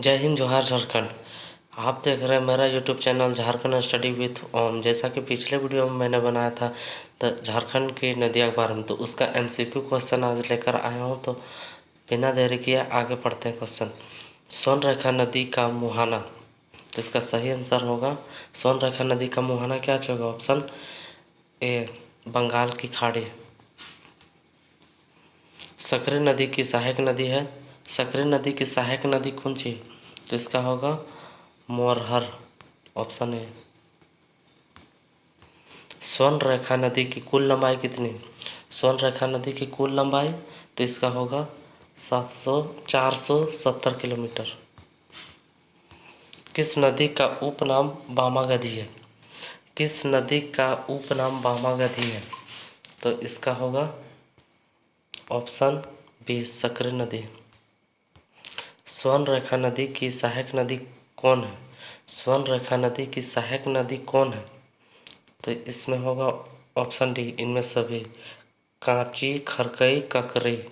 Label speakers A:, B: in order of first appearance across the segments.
A: जय हिंद जोहार झारखंड। आप देख रहे हैं मेरा YouTube channel Jharkhand study with Om. जैसा कि पिछले वीडियो में मैंने बनाया था झारखंड की नदियों के बारे में, तो उसका एमसीक्यू क्वेश्चन आज लेकर आया हूं। तो बिना देरी किए आगे पढ़ते हैं क्वेश्चन। स्वर्णरेखा नदी का मुहाना, तो इसका सही आंसर होगा स्वर्णरेखा नदी का मुहाना क्या होगा? ऑप्शन ए बंगाल की खाड़ी। सकरी नदी की सहायक नदी है। सकरी नदी की सहायक नदी कौन सी? तो इसका होगा मोरहर, ऑप्शन ए। स्वर्णरेखा नदी की कुल लंबाई कितनी? स्वर्णरेखा नदी की कुल लंबाई, तो इसका होगा 470 किलोमीटर। किस नदी का उपनाम बामागधी है? किस नदी का उपनाम बामागधी है? तो इसका होगा ऑप्शन बी सकरी नदी। स्वर्णरेखा नदी की सहायक नदी कौन है? स्वर्णरेखा नदी की सहायक नदी कौन है? तो इसमें होगा ऑप्शन डी इनमें सभी, कांची, खरकई, ककरी।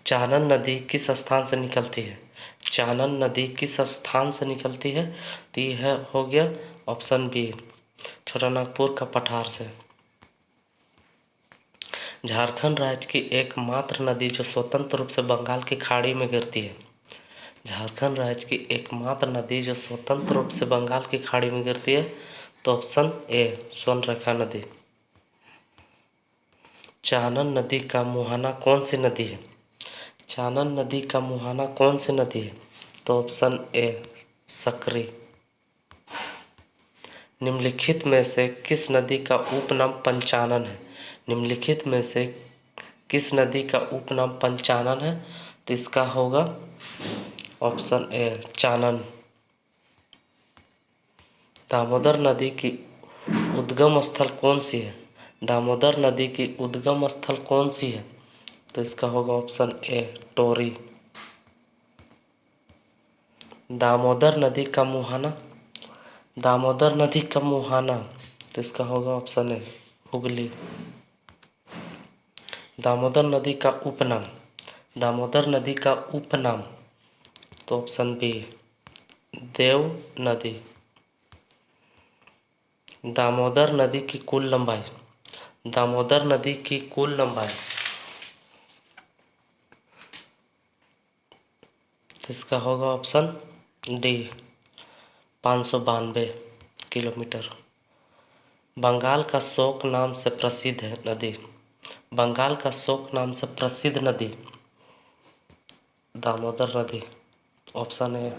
A: चानन नदी किस स्थान से निकलती है? चानन नदी किस स्थान से निकलती है? तो यह हो गया ऑप्शन बी छोटा नागपुर का पठार से। झारखंड राज्य की एकमात्र नदी जो स्वतंत्र रूप से बंगाल की खाड़ी में गिरती है। झारखंड राज्य की एकमात्र नदी जो स्वतंत्र रूप से बंगाल की खाड़ी में गिरती है, तो ऑप्शन ए स्वर्णरेखा नदी। चानन नदी का मुहाना कौन सी नदी है? चानन नदी का मुहाना कौन सी नदी है? तो ऑप्शन ए सकरी। निम्नलिखित में से किस नदी का उपनाम पंचानन है? निम्नलिखित में से किस नदी का उपनाम पंचानन है? तो इसका होगा ऑप्शन ए चानन। दामोदर नदी की उद्गम स्थल कौन सी है? दामोदर नदी की उद्गम स्थल कौन सी है? तो इसका होगा ऑप्शन ए टोरी। दामोदर नदी का मुहाना, दामोदर नदी का मुहाना, तो इसका होगा ऑप्शन ए हुगली। दामोदर नदी का उपनाम, दामोदर नदी का उपनाम, तो ऑप्शन बी देव नदी। दामोदर नदी की कुल लंबाई, दामोदर नदी की कुल लंबाई, तो इसका होगा ऑप्शन डी 592 किलोमीटर। बंगाल का शोक नाम से प्रसिद्ध है नदी, बंगाल का शोक नाम से प्रसिद्ध नदी दामोदर नदी, ऑप्शन ए।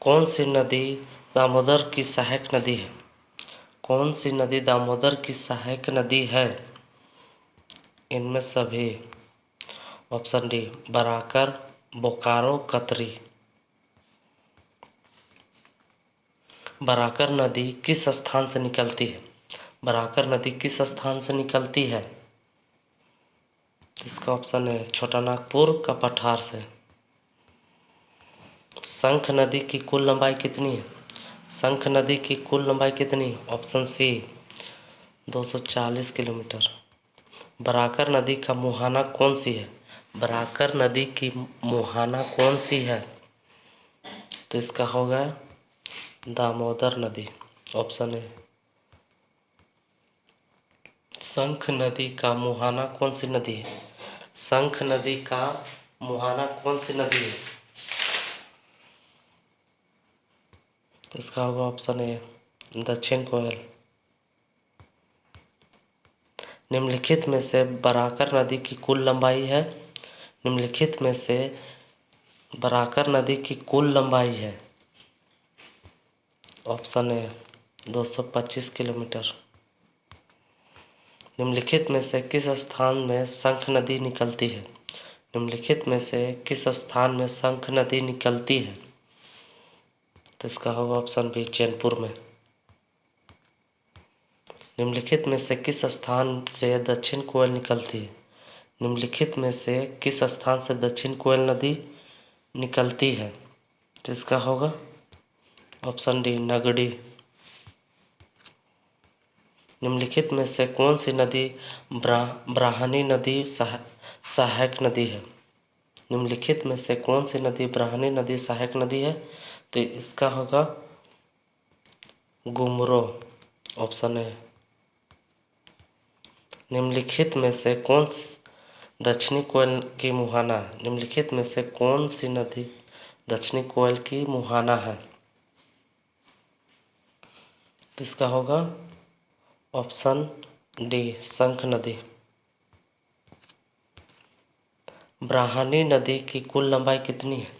A: कौन सी नदी दामोदर की सहायक नदी है? कौन सी नदी दामोदर की सहायक नदी है? इनमें सभी, ऑप्शन डी बराकर, बोकारो, कतरी। बराकर नदी किस स्थान से निकलती है? बराकर नदी किस स्थान से निकलती है? इसका ऑप्शन है छोटा नागपुर का पठार से। शंख नदी की कुल लंबाई कितनी है? शंख नदी की कुल लंबाई कितनी? Option C 240 kilometre. बराकर नदी का मुहाना कौन सी है? बराकर नदी की मुहाना कौन सी है? तो इसका होगा दामोदर नदी, ऑप्शन ए। शंख नदी का मुहाना कौन सी नदी है? शंख नदी का मुहाना कौन सी नदी है? तो इसका होगा ऑप्शन ए दक्षिण कोयल। निम्नलिखित में से बराकर नदी की कुल लंबाई है, निम्नलिखित में से बराकर नदी की कुल लंबाई है, ऑप्शन ए 225 किलोमीटर। निम्नलिखित में से किस स्थान में शंख नदी निकलती है? निम्नलिखित में से किस स्थान में शंख नदी निकलती है? तो इसका होगा ऑप्शन बी चैनपुर में। निम्नलिखित में से किस स्थान से दक्षिण कोयल निकलती है? निम्नलिखित में से किस स्थान से दक्षिण कोयल नदी निकलती है? तो इसका होगा ऑप्शन डी नगड़ी। निम्नलिखित में से कौन सी नदी ब्राह्मणी नदी सहायक नदी है? निम्नलिखित में से कौन सी नदी ब्राह्मणी नदी सहायक नदी है? तो इसका होगा गुमरो, ऑप्शन है। निम्नलिखित में से कौन दक्षिणी कोयल की मुहाना? निम्नलिखित में से कौन सी नदी दक्षिणी कोयल की मुहाना है? तो इसका होगा ऑप्शन डी, शंख नदी। ब्राह्मणी नदी की कुल लंबाई कितनी है?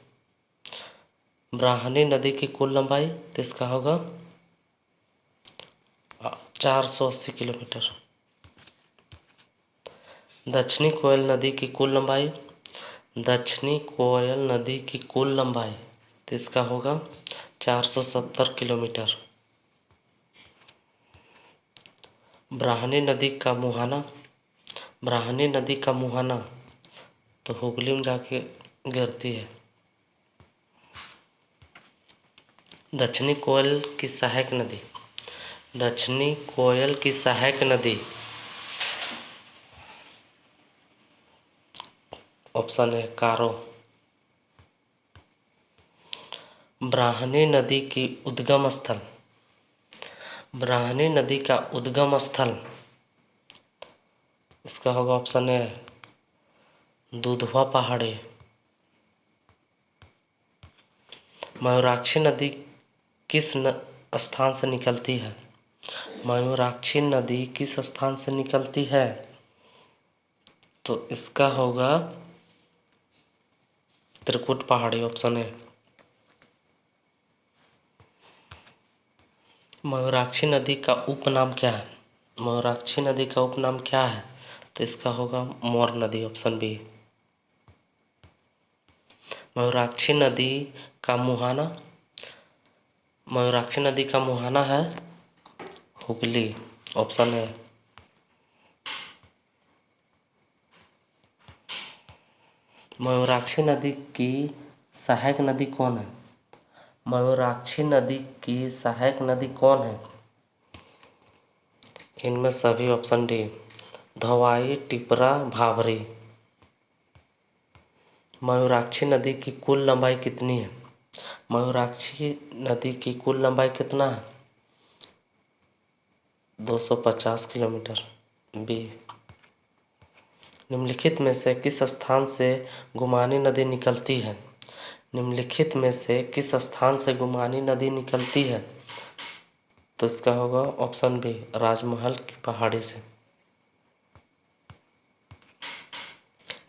A: ब्राह्मणी नदी की कुल लंबाई, तो इसका होगा 480 किलोमीटर। दक्षिणी कोयल नदी की कुल लंबाई, दक्षिणी कोयल नदी की कुल लंबाई, तो इसका होगा 470 किलोमीटर। ब्राह्मणी नदी का मुहाना, ब्राह्मणी नदी का मुहाना तो हुगली में जाके गिरती है। दक्षिणी कोयल की सहायक नदी, दक्षिणी कोयल की सहायक नदी, ऑप्शन है कारो। ब्राह्मणी नदी की उद्गम स्थल, ब्राह्मणी नदी का उद्गम स्थल, इसका होगा ऑप्शन है दुधवा पहाड़ी। मयूराक्षी नदी किस स्थान से निकलती है? मयूराक्षी नदी किस स्थान से निकलती है? तो इसका होगा त्रिकुट पहाड़ी, ऑप्शन है। मयूराक्षी नदी का उपनाम क्या है? मयूराक्षी नदी का उपनाम क्या है? तो इसका होगा मोर नदी, ऑप्शन बी। मयूराक्षी नदी का मुहाना, मयूराक्षी नदी का मुहाना है हुगली, ऑप्शन है। मयूराक्षी नदी की सहायक नदी कौन है? मयूराक्षी नदी की सहायक नदी कौन है? इनमें सभी ऑप्शन डी, धवाई, टिपरा, भाभरी। मयूराक्षी नदी की कुल लंबाई कितनी है? मयूराक्षी नदी की कुल लंबाई कितना है? 250 किलोमीटर, बी। निम्नलिखित में से किस स्थान से गुमानी नदी निकलती है? निम्नलिखित में से किस स्थान से गुमानी नदी निकलती है? तो इसका होगा ऑप्शन बी, राजमहल की पहाड़ी से।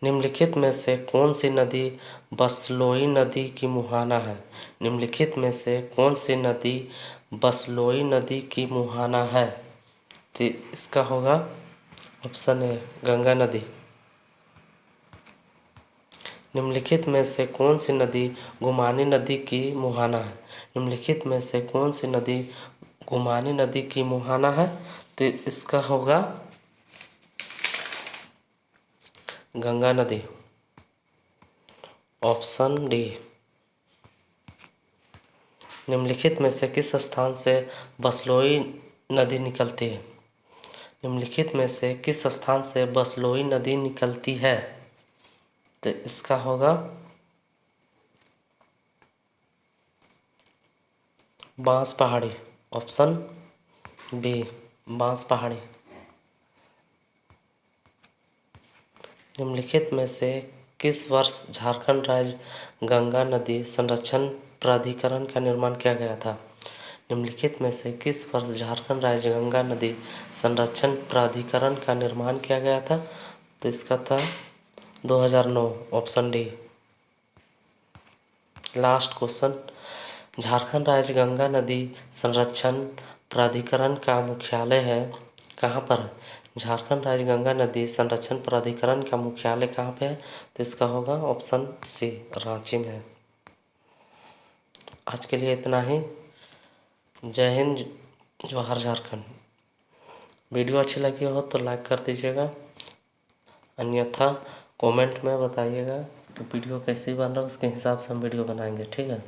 A: निम्नलिखित में से कौन सी नदी बसलोई नदी की मुहाना है? निम्नलिखित में से कौन सी नदी बसलोई नदी की मुहाना है? तो इसका होगा ऑप्शन है गंगा नदी। निम्नलिखित में से कौन सी नदी गुमानी नदी की मुहाना है? निम्नलिखित में से कौन सी नदी गुमानी नदी की मुहाना है? तो इसका होगा गंगा नदी, ऑप्शन डी। निम्नलिखित में से किस स्थान से बसलोई नदी निकलती है? निम्नलिखित में से किस स्थान से बसलोई नदी निकलती है? तो इसका होगा बांस पहाड़ी, ऑप्शन बी, बांस पहाड़ी। निम्नलिखित में से किस वर्ष झारखंड राज्य गंगा नदी संरक्षण प्राधिकरण का निर्माण किया गया था? निम्नलिखित में से किस वर्ष झारखंड राज्य गंगा नदी संरक्षण प्राधिकरण का निर्माण किया गया था? तो इसका था 2009, option D. Last question, Jharkhand राज्य गंगा नदी संरक्षण प्राधिकरण का मुख्यालय है कहाँ पर है? झारखंड राज्य गंगा नदी संरक्षण प्राधिकरण का मुख्यालय कहाँ पे है? तो इसका होगा ऑप्शन सी, रांची में है। आज के लिए इतना ही। जय हिंद, जोहार झारखंड। वीडियो अच्छी लगी हो तो लाइक कर दीजिएगा, अन्यथा कमेंट में बताइएगा कि वीडियो कैसे बन रहा है, उसके हिसाब से हम वीडियो बनाएंगे, ठीक है।